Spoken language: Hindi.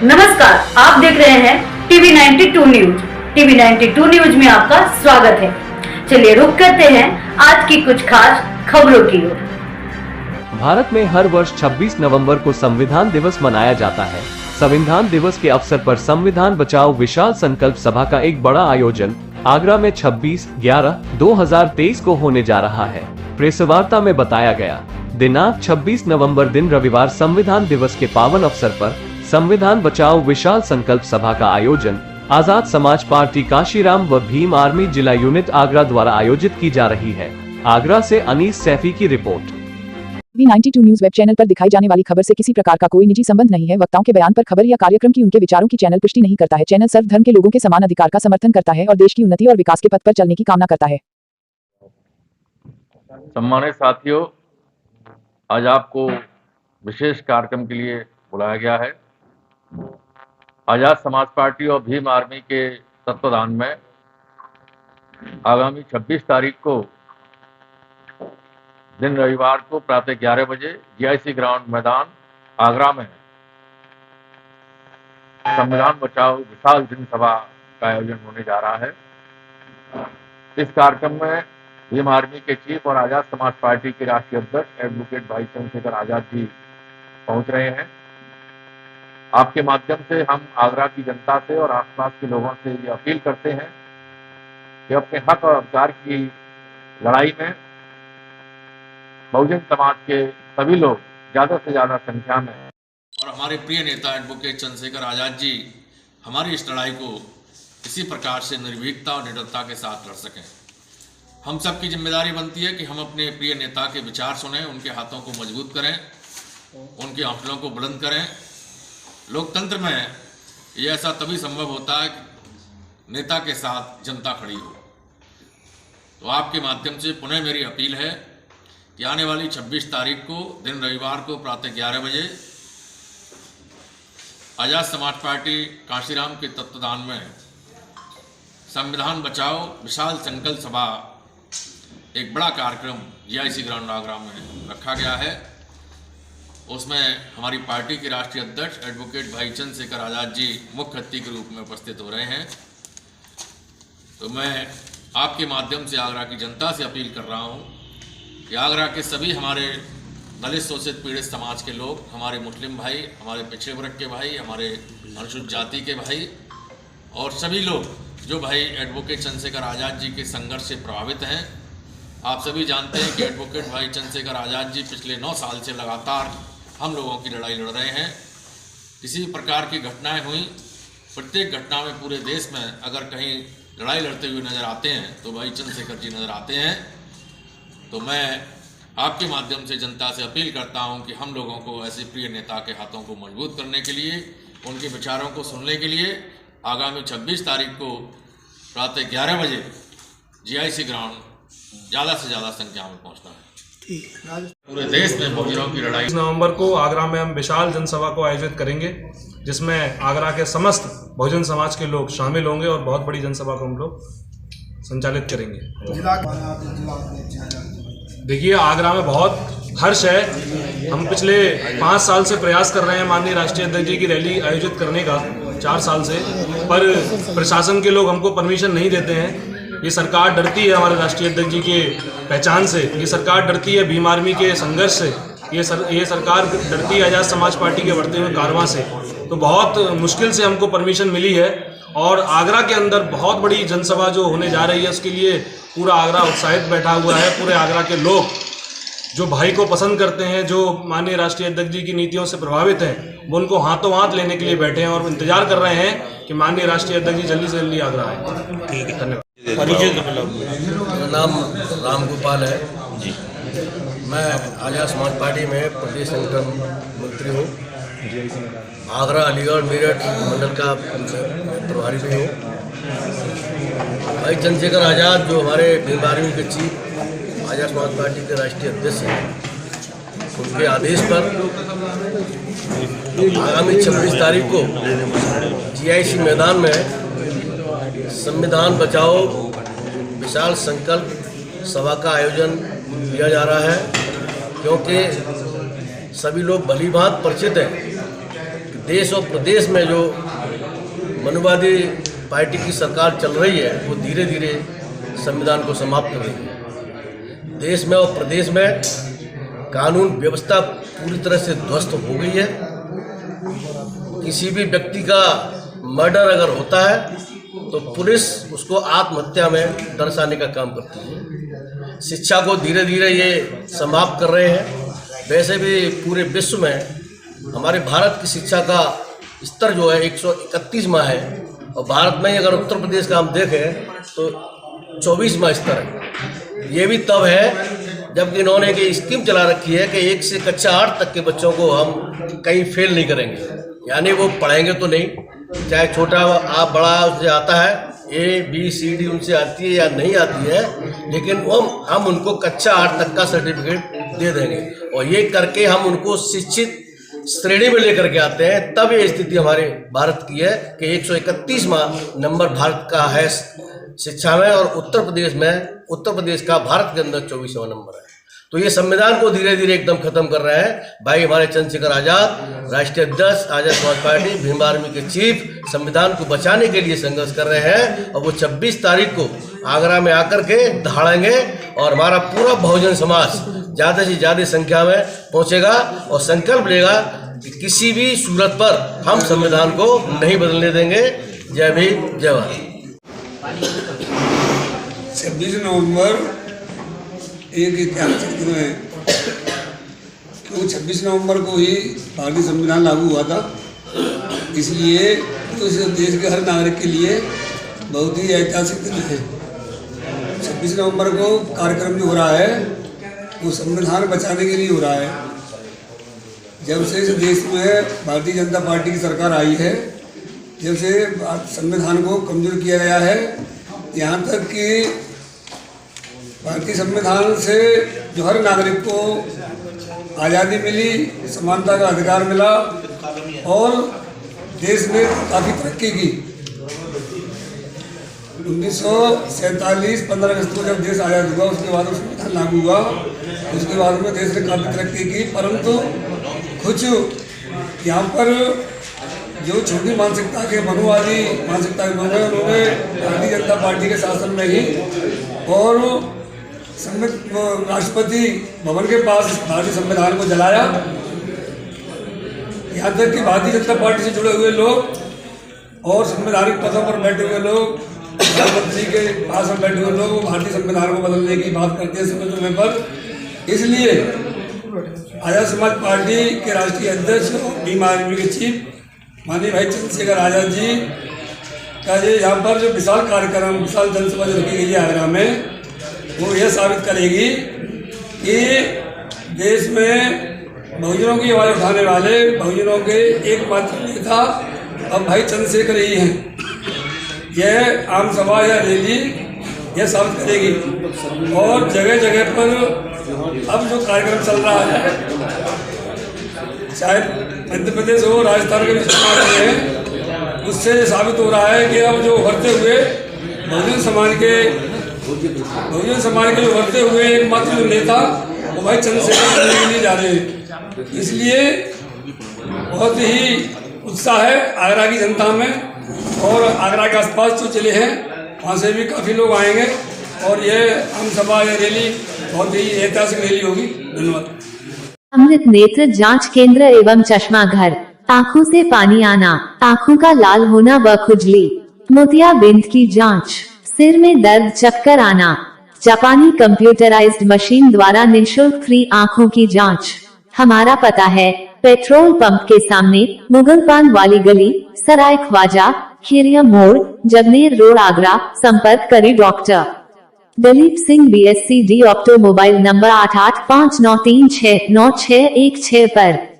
नमस्कार, आप देख रहे हैं टीवी 92 न्यूज। टीवी 92 न्यूज में आपका स्वागत है। चलिए रुक करते हैं आज की कुछ खास खबरों की ओर। भारत में हर वर्ष 26 नवंबर को संविधान दिवस मनाया जाता है। संविधान दिवस के अवसर पर संविधान बचाओ विशाल संकल्प सभा का एक बड़ा आयोजन आगरा में 26/11/2023 को होने जा रहा है। प्रेस वार्ता में बताया गया, दिनांक 26 नवंबर दिन रविवार संविधान दिवस के पावन अवसर पर संविधान बचाओ विशाल संकल्प सभा का आयोजन आजाद समाज पार्टी काशीराम व भीम आर्मी जिला यूनिट आगरा द्वारा आयोजित की जा रही है। आगरा से अनीस सैफी की report. TV 92 news web channel पर दिखाई जाने वाली खबर से किसी प्रकार का कोई निजी संबंध नहीं है। वक्ताओं के बयान पर खबर या कार्यक्रम की उनके विचारों की चैनल पुष्टि नहीं करता है। चैनल सर्व धर्म के लोगों के समान अधिकार का समर्थन करता है और देश की उन्नति और विकास के पथ पर चलने की कामना करता है। सम्मानित साथियों, आज आपको विशेष कार्यक्रम के लिए बुलाया गया है। आजाद समाज पार्टी और भीम आर्मी के तत्वाधान में आगामी 26 तारीख को दिन रविवार को प्रातः 11 बजे GIC ग्राउंड मैदान आगरा में संविधान बचाओ विशाल जनसभा का आयोजन होने जा रहा है। इस कार्यक्रम में भीम आर्मी के चीफ और आजाद समाज पार्टी के राष्ट्रीय अध्यक्ष एडवोकेट भाई चंद्रशेखर आजाद जी पहुंच रहे हैं। आपके माध्यम से हम आगरा की जनता से और आसपास के लोगों से ये अपील करते हैं कि अपने हक और अधिकार की लड़ाई में बहुजन समाज के सभी लोग ज्यादा से ज्यादा संख्या में और हमारे प्रिय नेता एडवोकेट चंद्रशेखर आजाद जी हमारी इस लड़ाई को इसी प्रकार से निर्भीकता और निडरता के साथ लड़ सकें। हम सबकी जिम्मेदारी बनती है कि हम अपने प्रिय नेता के विचार सुनें, उनके हाथों को मजबूत करें, उनके हौसलों को बुलंद करें। लोकतंत्र में ये ऐसा तभी संभव होता है कि नेता के साथ जनता खड़ी हो। तो आपके माध्यम से पुनः मेरी अपील है कि आने वाली 26 तारीख को दिन रविवार को प्रातः 11 बजे आजाद समाज पार्टी काशीराम के तत्वाधान में संविधान बचाओ विशाल संकल्प सभा एक बड़ा कार्यक्रम GIC ग्राउंड आगरा में रखा गया है। उसमें हमारी पार्टी के राष्ट्रीय अध्यक्ष एडवोकेट भाई चंद्रशेखर आजाद जी मुख्य अतिथि के रूप में उपस्थित हो रहे हैं। तो मैं आपके माध्यम से आगरा की जनता से अपील कर रहा हूं कि आगरा के सभी हमारे दलित शोषित पीड़ित समाज के लोग, हमारे मुस्लिम भाई, हमारे पिछड़े वर्ग के भाई, हमारे अनुसूचित जाति के भाई और सभी लोग जो भाई एडवोकेट चंद्रशेखर आजाद जी के संघर्ष से प्रभावित हैं। आप सभी जानते हैं कि एडवोकेट भाई चंद्रशेखर आजाद जी पिछले 9 साल से लगातार हम लोगों की लड़ाई लड़ रहे हैं। किसी प्रकार की घटनाएं हुई, प्रत्येक घटना में पूरे देश में अगर कहीं लड़ाई लड़ते हुए नजर आते हैं तो भाई चंद्रशेखर जी नजर आते हैं। तो मैं आपके माध्यम से जनता से अपील करता हूं कि हम लोगों को ऐसे प्रिय नेता के हाथों को मजबूत करने के लिए, उनके विचारों को सुनने के लिए आगामी 26 तारीख को प्रातः 11 बजे GIC ग्राउंड ज़्यादा से ज़्यादा संख्या में पहुंचना है। पूरे देश में बहुजनों की लड़ाई। 26 नवंबर को आगरा में हम विशाल जनसभा को आयोजित करेंगे, जिसमें आगरा के समस्त बहुजन समाज के लोग शामिल होंगे और बहुत बड़ी जनसभा को हम लोग संचालित करेंगे। देखिए, आगरा में बहुत हर्ष है। हम पिछले 5 साल से प्रयास कर रहे हैं माननीय राष्ट्रीय अध्यक्ष जी की रैली आयोजित करने का, 4 साल से, पर प्रशासन के लोग हमको परमिशन नहीं देते हैं। ये सरकार डरती है हमारे राष्ट्रीय अध्यक्ष जी के पहचान से, ये सरकार डरती है भीम आर्मी के संघर्ष से, ये सरकार डरती है आजाद समाज पार्टी के बढ़ते हुए कारवां से। तो बहुत मुश्किल से हमको परमिशन मिली है और आगरा के अंदर बहुत बड़ी जनसभा जो होने जा रही है उसके लिए पूरा आगरा उत्साहित बैठा हुआ है। पूरे आगरा के लोग जो भाई को पसंद करते हैं, जो माननीय राष्ट्रीय अध्यक्ष जी की नीतियों से प्रभावित हैं, वो उनको हाथों हाथ लेने के लिए बैठे हैं और इंतजार कर रहे हैं कि माननीय राष्ट्रीय अध्यक्ष जी जल्दी से जल्दी आगरा आए। ठीक है, धन्यवाद। मेरा नाम राम गोपाल है जी। मैं आजाद समाज पार्टी में प्रदेश संगठन मंत्री हूँ। आगरा, अलीगढ़, मेरठ मंडल का प्रभारी भी हूँ। भाई चंद्रशेखर आजाद जो हमारे भीम आर्मी के चीफ आजाद समाज पार्टी के राष्ट्रीय अध्यक्ष हैं, उनके आदेश पर आगामी 26 तारीख को GIC मैदान में संविधान बचाओ विशाल संकल्प सभा का आयोजन किया जा रहा है, क्योंकि सभी लोग भली भांति परिचित हैं कि देश और प्रदेश में जो मनुवादी पार्टी की सरकार चल रही है वो धीरे धीरे संविधान को समाप्त कर रही है। देश में और प्रदेश में कानून व्यवस्था पूरी तरह से ध्वस्त हो गई है। किसी भी व्यक्ति का मर्डर अगर होता है तो पुलिस उसको आत्महत्या में दर्शाने का काम करती है। शिक्षा को धीरे धीरे ये समाप्त कर रहे हैं। वैसे भी पूरे विश्व में हमारे भारत की शिक्षा का स्तर जो है 131वां है और भारत में अगर उत्तर प्रदेश का हम देखें तो 24वां स्तर है। ये भी तब है जब इन्होंने एक स्कीम चला रखी है कि 1 से कक्षा 8 तक के बच्चों को हम कहीं फेल नहीं करेंगे, यानी वो पढ़ेंगे तो नहीं, चाहे छोटा आप बड़ा उससे आता है ABCD उनसे आती है या नहीं आती है, लेकिन हम उनको कक्षा 8 तक का सर्टिफिकेट दे देंगे और ये करके हम उनको शिक्षित श्रेणी में लेकर के आते हैं। तब ये स्थिति हमारे भारत की है कि 131वां नंबर भारत का है शिक्षा में और उत्तर प्रदेश का भारत के अंदर 24वां नंबर है। तो ये संविधान को धीरे धीरे एकदम खत्म कर रहे हैं। भाई हमारे चंद्रशेखर आजाद राष्ट्रीय अध्यक्ष, आजाद समाज पार्टी, भीम आर्मी के चीफ संविधान को बचाने के लिए संघर्ष कर रहे हैं और वो 26 तारीख को आगरा में आकर के दहाड़ेंगे और हमारा पूरा बहुजन समाज ज़्यादा से ज़्यादा संख्या में पहुंचेगा और संकल्प लेगा कि किसी भी सूरत पर हम संविधान को नहीं बदलने देंगे। जय भीम, जय भारत। 26 नवंबर एक ऐतिहासिक दिन है क्योंकि 26 नवंबर को ही भारतीय संविधान लागू हुआ था, इसलिए तो इस देश के हर नागरिक के लिए बहुत ही ऐतिहासिक दिन है। 26 नवंबर को कार्यक्रम जो हो रहा है वो संविधान बचाने के लिए हो रहा है। जब से इस देश में भारतीय जनता पार्टी की सरकार आई है, जब से संविधान को कमजोर किया गया है, यहाँ तक कि भारतीय संविधान से जो हर नागरिक को आज़ादी मिली, समानता का अधिकार मिला और देश ने काफ़ी तरक्की की। 1947 15 अगस्त को जब देश आज़ाद हुआ उसके बाद संविधान लागू हुआ, उसके बाद में देश ने काफ़ी तरक्की की, परंतु कुछ यहाँ पर जो छोटी मानसिकता के मनुवादी मानसिकता के लोग हैं उन्होंने भारतीय जनता पार्टी के शासन में ही और राष्ट्रपति भवन के पास भारतीय संविधान को जलाया। यहाँ तक कि भारतीय जनता पार्टी से जुड़े हुए लोग और संवैधानिक पदों पर बैठे हुए लोग, प्रधानमंत्री के पास में बैठे हुए लोग भारतीय संविधान को बदलने की बात करते हैं समय पर। इसलिए आजाद समाज पार्टी के राष्ट्रीय अध्यक्ष भीम आर्मी के चीफ माननीय भाई चंद्रशेखर आजाद जी का ये यहाँ पर जो विशाल कार्यक्रम, विशाल जनसभा जो रखी गई है आगरा में, वो यह साबित करेगी कि देश में बहुजनों की आवाज़ उठाने वाले बहुजनों के एकमात्र नेता अब भाई चंद्रशेखर ही हैं। यह आम सभा या रैली यह साबित करेगी और जगह जगह पर अब जो कार्यक्रम चल रहा है, चाहे मध्य प्रदेश हो, राजस्थान के भी चुनाव रहे हैं, उससे साबित हो रहा है कि अब जो उभरते हुए बहुजन समाज के जो उभरते हुए एकमात्र जो नेता वो भाई चंद्रशेखर बनने के लिए जा रहे हैं। इसलिए बहुत ही उत्साह है आगरा की जनता में और आगरा के आसपास जो जिले हैं वहाँ से भी काफ़ी लोग आएंगे और ये आम सभा या रैली बहुत ही ऐतिहासिक रैली होगी। धन्यवाद। अमृत नेत्र जांच केंद्र एवं चश्मा घर, आँखों से पानी आना, आँखों का लाल होना व खुजली, मोतियाबिंद की जांच, सिर में दर्द, चक्कर आना, जापानी कंप्यूटराइज्ड मशीन द्वारा निःशुल्क फ्री आँखों की जांच। हमारा पता है पेट्रोल पंप के सामने, मुगल पान वाली गली, सराय ख्वाजा, खीरिया मोड़, जगनेर रोड, आगरा। संपर्क करें doctor Dalip Singh BSc D opto, mobile number 8859369616 पर।